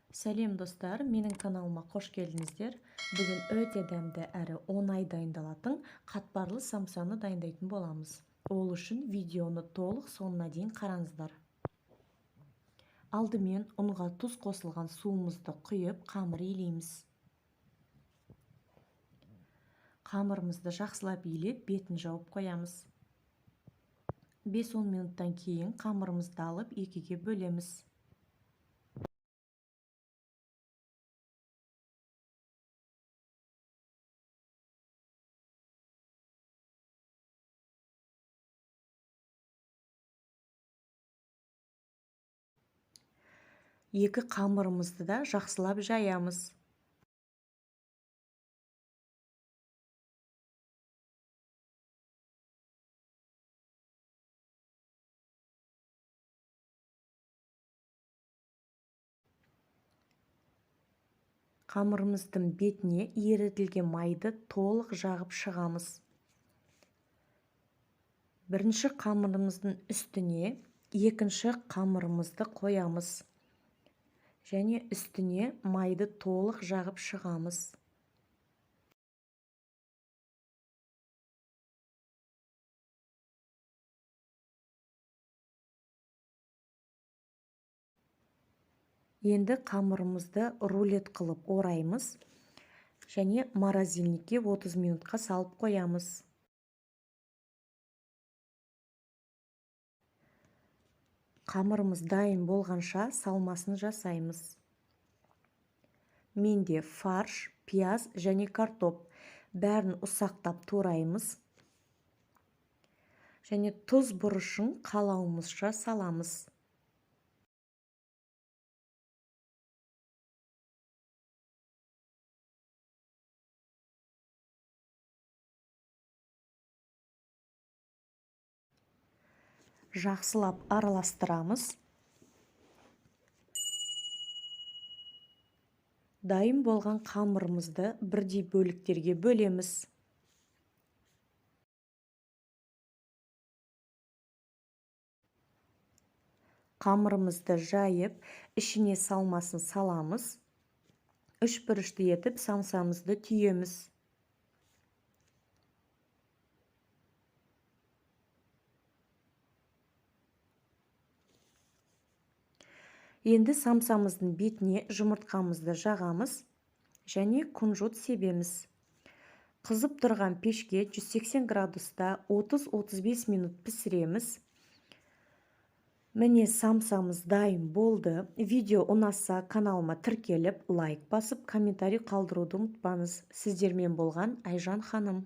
Сәлем достар, менің каналыма қош келдіңіздер. Бүгін өте дәмді әрі оңай дайындалатын қатпарлы самсаны дайындайтын боламыз. Ол үшін видеоны толық соңына дейін қараңыздар. Алдымен ұнға тұз қосылған суымызды құйып, қамыр илейміз. Қамырымызды жақсылап илеп, бетін жауып қоямыз. 5-10 минуттан кейін қамырымызды алып екіге бөлеміз. Екі қамырымызды да жақсылап жаямыз. Қамырымыздың бетіне ерітілген майды толық жағып шығамыз. Бірінші қамырымыздың үстіне екінші қамырымызды қоямыз. Және үстіне майды толық жағып шығамыз. Енді қамырымызды рулет қылып ораймыз. Және морозильникке 30 минутқа салып қоямыз. Қамырымыз дайын болғанша салмасын жасаймыз. Менде фарш, пияз және картоп бәрін ұсақтап тураймыз. Және тұз бұрышын қалауымызша саламыз. Жақсылап араластырамыз. Дайын болған қамырымызды бірдей бөліктерге бөлеміз. Қамырымызды жайып, ішіне салмасын саламыз. Үшбұрышты етіп самсамызды түйеміз. Енді самсамыздың бетіне жұмыртқамызды жағамыз және күнжіт себеміз. Қызып тұрған пешке 180 градуста 30-35 минут пісіреміз. Міне самсамыз дайын болды. Видео ұнаса каналыма тіркеліп, лайк басып, комментарий қалдыруды ұмытпаңыз. Сіздермен болған Айжан ханым.